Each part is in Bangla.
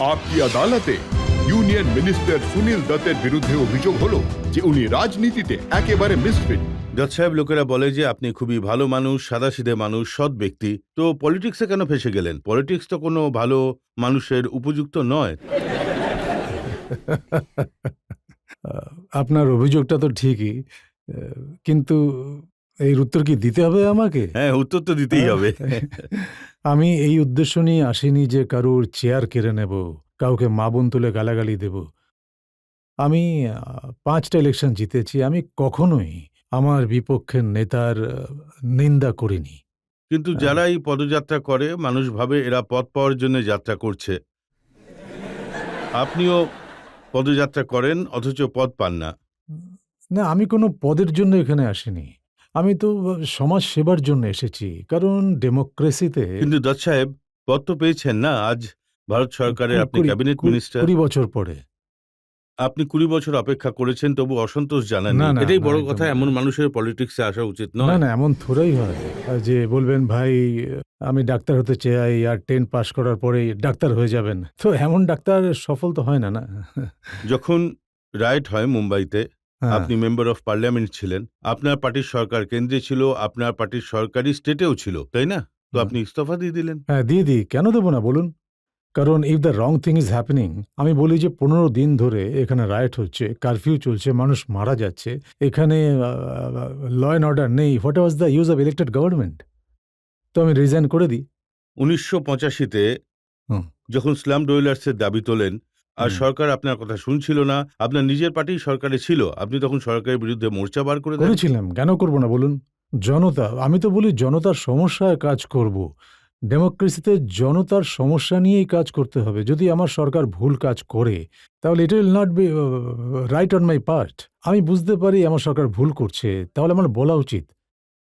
আপকি আদালতে ইউনিয়ন মিনিস্টার সুনীল দত্তের বিরুদ্ধে অভিযোগ হলো যে উনি রাজনীতিতে একেবারে মিসফিট। জজ সাহেব, লোকেরা বলে যে আপনি খুবই ভালো মানুষ, সাদাসিধে মানুষ, সৎ ব্যক্তি, তো পলিটিক্সে কেন ফেসে গেলেন? পলিটিক্স তো কোনো ভালো মানুষের উপযুক্ত নয়। আপনার অভিযোগটা তো ঠিকই, কিন্তু এর উত্তর কি দিতে হবে আমাকে? হ্যাঁ, উত্তর তো দিতেই হবে। আমি এই উদ্দেশ্য নিয়ে আসিনি যে কারোর চেয়ার কেড়ে নেব, কাউকে মা বোন তুলে গালাগালি দেব। আমি ৫টা ইলেকশন জিতেছি। আমি কখনোই আমার বিপক্ষের নেতার নিন্দা করিনি। কিন্তু যারা এই পদযাত্রা করে, মানুষ ভাবে এরা পদ পাওয়ার জন্য যাত্রা করছে। আপনিও পদযাত্রা করেন অথচ পদ পান না। না, আমি কোনো পদের জন্য এখানে আসিনি। আমি তো সমাজ সেবার জন্য এসেছি। কারণ ডেমোক্রেসিতে কিন্তু জজ সাহেব, পদ তো পেয়েছেন না। আজ ভারত সরকারের আপনি ক্যাবিনেট মিনিস্টার। ২০ বছর পরে। আপনি ২০ বছর অপেক্ষা করেছেন, তবু অসন্তোষ জানাননি। না, না, এটাই না, বড় একদম কথা। না। এমন মানুষের পলিটিক্সে আসা উচিত না, নয়। না, এমন থোড়াই হয় যে বলবেন ভাই আমি ডাক্তার হতে চাই আর 10 পাস করার পরেই ডাক্তার হয়ে যাবেন। তো এমন ডাক্তার সফল তো হয় না, না? যখন রাইট হয় মুম্বাইতে, হ্যাঁ, আপনি মেম্বার অফ পার্লামেন্ট ছিলেন, আপনার পার্টির সরকার কেন্দ্রে ছিল, আপনার পার্টির সরকারি স্টেটেও ছিল, তাই না? তো আপনি ইস্তফা দিয়ে দিলেন। হ্যাঁ, দিয়ে দিই। কেন দেবো না বলুন? কারণ if the wrong thing is happening, আমি বলি যে ১৫ দিন ধরে এখানে রায়ট হচ্ছে, কারফিউ চলছে, মানুষ মারা যাচ্ছে। এখানে ল অ্যান্ড অর্ডার নেই। What was the use of elected government? তো আমি রিজাইন করে দিই। ১৯৮৫-তে হুম, যখন স্লাম ডোয়েলার্সের দাবি তোলেন, আর হুম। সরকার আপনার কথা শুনছিল না, আপনার নিজের পার্টি সরকারে ছিল, আপনি তখন সরকারের বিরুদ্ধে মোর্চা বার করে দেন। করেছিলাম, কেন করব না বলুন? জনতা, আমি তো বলি জনতার সমস্যায় কাজ করব। ডেমোক্রেসিতে জনতার সমস্যা নিয়েই কাজ করতে হবে। যদি আমার সরকার ভুল কাজ করে, তাহলে it will not be right on my part. আমি বুঝতে পারি আমার সরকার ভুল করছে, তাহলে আমার বলা উচিত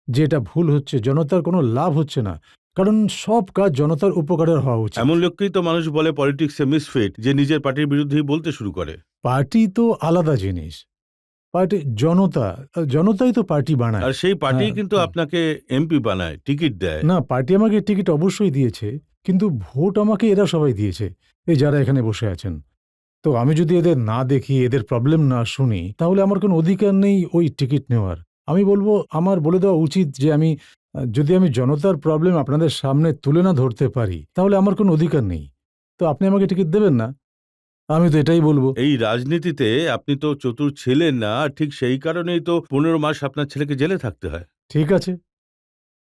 যে এটা ভুল হচ্ছে, জনতার কোনো লাভ হচ্ছে না। কারণ সব কাজ জনতার উপকারের হওয়া উচিত। এমন লোককেই তো মানুষ বলে পলিটিক্সে মিসফিট, যে নিজের পার্টির বিরুদ্ধেই বলতে শুরু করে। পার্টি তো আলাদা জিনিস। পার্টি জনতা, জনতাই তো পার্টি বানায়। আর সেই পার্টি হ্যাঁ, কিন্তু আপনাকে এমপি বানায়, টিকিট দেয়। না, পার্টি আমাকে টিকিট অবশ্যই দিয়েছে, কিন্তু ভোট আমাকে এরা সবাই দিয়েছে, এই যারা এখানে বসে আছেন। তো আমি যদি এদের না দেখি, এদের প্রবলেম না শুনি, তাহলে আমার কোনো অধিকার নেই ওই টিকিট নেওয়ার। আমি বলবো আমার বলে দেওয়া উচিত যে আমি যদি আমি জনতার প্রবলেম আপনাদের সামনে তুলে না ধরতে পারি, তাহলে আমার কোনো অধিকার নেই। তো আপনি আমাকে টিকিট দেবেন না? আমি তো এটাই বলবো। এই রাজনীতিতে আপনি তো চতুর ছিলেন না, ঠিক সেই কারণেই তো ১৫ মাস আপনার ছেলেকে জেলে থাকতে হয়। ঠিক আছে,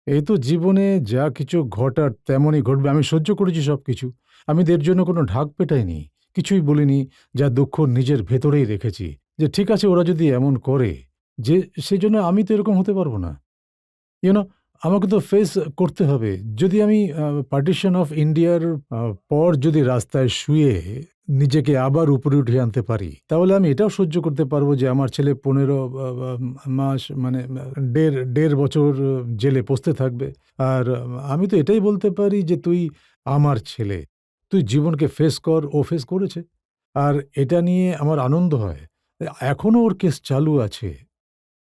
এই তো জীবনে যা কিছু ঘটার তেমনই ঘটবে। আমি সহ্য করেছি সবকিছু। আমি এদের জন্য কোনো ঢাক পেটাইনি, কিছুই বলিনি। যা দুঃখ নিজের ভেতরেই রেখেছি যে ঠিক আছে ওরা যদি এমন করে, যে সেজন্য আমি তো এরকম হতে পারবো না। ইউ নো, আমাকে তো ফেস করতে হবে। যদি আমি পার্টিশন অফ ইন্ডিয়ার পর যদি রাস্তায় শুয়ে নিজেকে আবার উপরে উঠিয়ে আনতে পারি, তাহলে আমি এটাও সহ্য করতে পারবো যে আমার ছেলে ১৫ মাস মানে দেড় বছর জেলে পচতে থাকবে। আর আমি তো এটাই বলতে পারি যে তুই আমার ছেলে, তুই জীবনকে ফেস কর। ও ফেস করেছে। আর এটা নিয়ে আমার আনন্দ হয়। এখনো ওর কেস চালু আছে।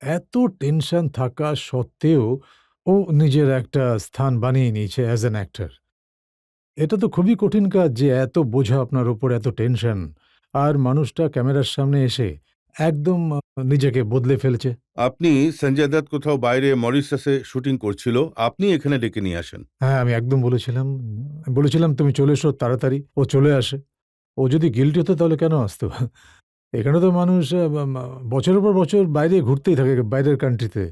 এত টেনশন থাকা সত্ত্বেও ও নিজের একটা স্থান বানিয়ে নিয়েছে অ্যাজ অ্যান অ্যাক্টর। এটা তো খুবই কঠিন কাজ যে এত বোঝা আপনার উপর, এত টেনশন। আর মানুষটা ক্যামেরার সামনে এসে একদম নিজেকে বদলে ফেলছে। আপনি সঞ্জয় দত্ত কোথাও বাইরে মরিশাসে শুটিং করছিল, আপনি এখানে ডেকে নিয়ে আসেন। হ্যাঁ, আমি একদম বলেছিলাম তুমি চলে এসো তাড়াতাড়ি। ও চলে আসে। ও যদি গিল্টি হতো তাহলে কেন আসতো? এখানে তো মানুষ বছরের পর বছর বাইরে ঘুরতেই থাকে, বাইরের কান্ট্রিতে।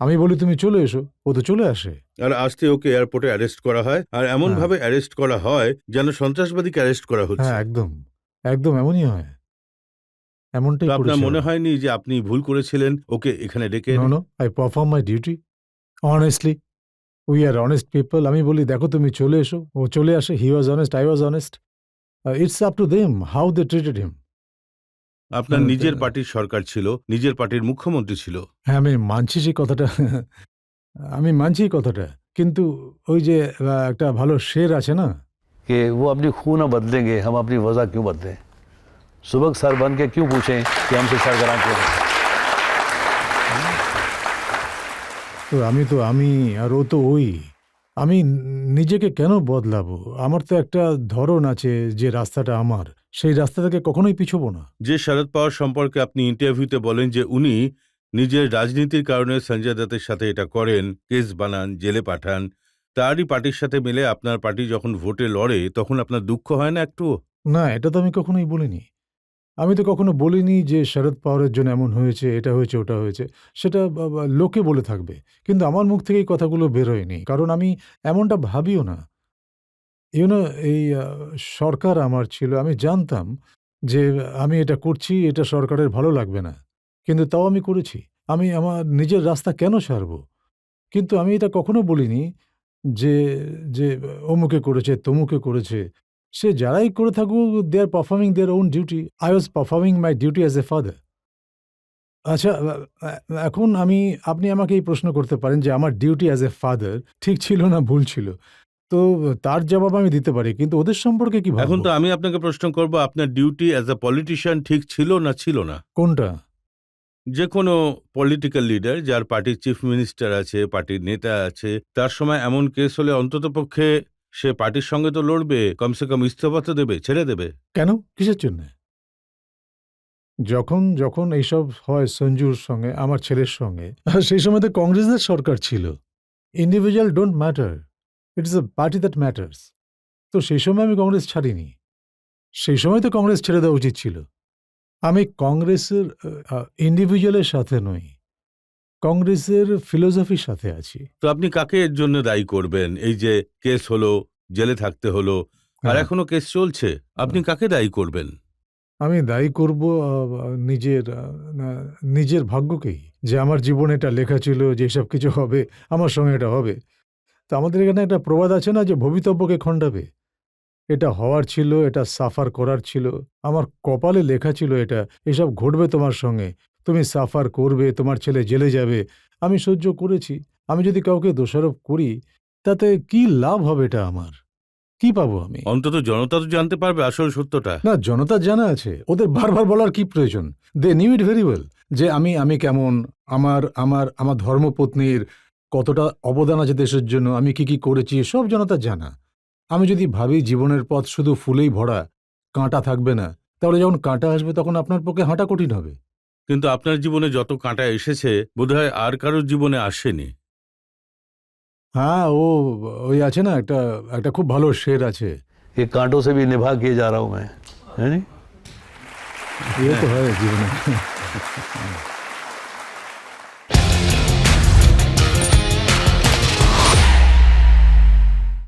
আমি বলি তুমি চলে এসো, ও তো চলে আসে। আর আসতে ওকে এয়ারপোর্টে অ্যারেস্ট করা হয়, আর এমন হ্যাঁ, ভাবে অ্যারেস্ট করা হয় যেন সন্ত্রাসবাদীকে অ্যারেস্ট করা হ্যাঁ, হচ্ছে। একদম, একদম এমনই হয়। তো এমনটাই আপনার করেছে মনে ওরা। হয়নি যে আপনি ভুল করেছিলেন ওকে এখানে ডেকে নো, এনে? No, I perform my duty honestly. We are honest people. আমি বলি দেখো তুমি চলে এসো। ও চলে আসে। He was honest, I was honest. It's up to them how they treated him. আপনার নিজের পার্টির সরকার ছিল, নিজের পার্টির মুখ্যমন্ত্রী ছিল। হ্যাঁ, আমি মানছি সেই কথাটা। আমি মানছি এই কথাটা। কিন্তু ওই যে একটা ভালো শের আছে না? कि वो अपनी खून न बदलेंगे, हम अपनी वजह क्यों बदलें? सुबह सर बन के क्यों पूछें कि हमसे सरगर्म क्यों हैं? তো আমি আর ও তো ওই। আমি নিজেকে কেন বদলাবো? আমার তো একটা ধরন আছে, যে রাস্তাটা আমার, সেই রাস্তা থেকে কখনোই পিছবো না। যে শরদ পাওয়ার সম্পর্কে আপনি ইন্টারভিউতে বলেন যে উনি নিজের রাজনীতির কারণে সঞ্জয় দত্তের সাথে এটা করেন, কেস বানান, জেলে পাঠান, তারই পার্টির সাথে মিলে আপনার পার্টি যখন ভোটে লড়ে তখন আপনার দুঃখ হয় না একটু? না, এটা তো আমি কখনোই বলিনি। আমি তো কখনো বলিনি যে শরদ পাওয়ারের জন্য এমন হয়েছে, এটা হয়েছে, ওটা হয়েছে। সেটা লোকে বলে থাকবে। কিন্তু আমার মুখ থেকে এই কথাগুলো বেরোয়নি। কারণ আমি এমনটা ভাবিও না। ইউ নো, এই সরকার আমার ছিল। আমি জানতাম যে আমি এটা করছি, এটা সরকারের ভালো লাগবে না। কিন্তু তাও আমি করেছি। আমি আমার নিজের রাস্তা কেন ছাড়বো? কিন্তু আমি এটা কখনো বলিনি যে যে অমুকে করেছে, তমুকে করেছে। সে যারাই করে থাকুক, they are performing their own duty. I was performing my duty as a father. আচ্ছা, এখন আপনি আমাকে এই প্রশ্ন করতে পারেন যে আমার ডিউটি অ্যাজ এ ফাদার ঠিক ছিল না ভুল ছিল? তো তার জবাব আমি দিতে পারি। কিন্তু ওদের সম্পর্কে কি এখন ভাববো? তো আমি আপনাকে প্রশ্ন করব, আপনার ডিউটি অ্যাজ এ পলিটিশিয়ান ঠিক ছিল না ছিল না? কোনটা? যে কোনো পলিটিক্যাল লিডার যার পার্টির চিফ মিনিস্টার আছে, পার্টির নেতা আছে, তার সময় এমন কেস হলে অন্ততপক্ষে সে পার্টির সঙ্গে তো লড়বে, কমসে কম ইস্তফা তো দেবে, ছেড়ে দেবে। কেন? কিসের জন্যে? যখন এইসব হয় সঞ্জুর সঙ্গে, আমার ছেলের সঙ্গে, সেই সময় তো কংগ্রেসের সরকার ছিল। Individual don't matter. It is a party that matters. তো সেই সময় আমি কংগ্রেস ছাড়িনি। সেই সময় তো কংগ্রেস ছেড়ে দেওয়া উচিত ছিল। আমি কংগ্রেসের ইন্ডিভিজুয়ালের সাথে নই। কংগ্রেসের ফিলোসফির সাথে আছি। তো আপনি কাকে এর জন্য দায়ী করবেন? এই যে কেস হলো, জেলে থাকতে হলো, আর হ্যাঁ। এখনো কেস চলছে, আপনি কাকে দায়ী করবেন? আমি দায়ী করব নিজের নিজের ভাগ্যকেই। যে আমার জীবনে এটা লেখা ছিল যে এসব কিছু হবে, আমার সঙ্গে এটা হবে। তো আমাদের এখানে একটা প্রবাদ আছে না, যে ভবিতব্যকে খণ্ডাবে। এটা হওয়ার ছিল, এটা সাফার করার ছিল। আমার কপালে লেখা ছিল এটা। এসব ঘটবে তোমার সঙ্গে। তুমি সাফার করবে, তোমার ছেলে জেলে যাবে। আমি সহ্য করেছি। আমি যদি কাউকে দোষারোপ করি, তাতে কি লাভ হবে এটা আমার? কি পাবো আমি? অন্তত জনতা তো জানতে পারবে আসল সত্যটা। না, জনতার জানা আছে। ওদের বারবার বলার কি প্রয়োজন? দে নিউ ইট ভেরি ওয়েল। যে আমি কেমন, আমার আমার আমার ধর্মপত্নীর কতটা অবদান আছে দেশের জন্য, আমি কি করেছি, সব জনতার জানা। আমি যদি ভাবি জীবনের পথ শুধু ফুলেই ভরা, কাঁটা থাকবে না, তাহলে যখন কাঁটা আসবে তখন আপনার পক্ষে হাঁটা কঠিন হবে। কিন্তু আপনার জীবনে যত কাঁটা এসেছে বোধহয় আর কারোর জীবনে আসেনি। হ্যাঁ, ওই আছে না, একটা একটা খুব ভালো শের আছে। ये कांटों से भी निभा के जा रहा हूँ मैं, है नहीं? এ তো হয় জীবনে।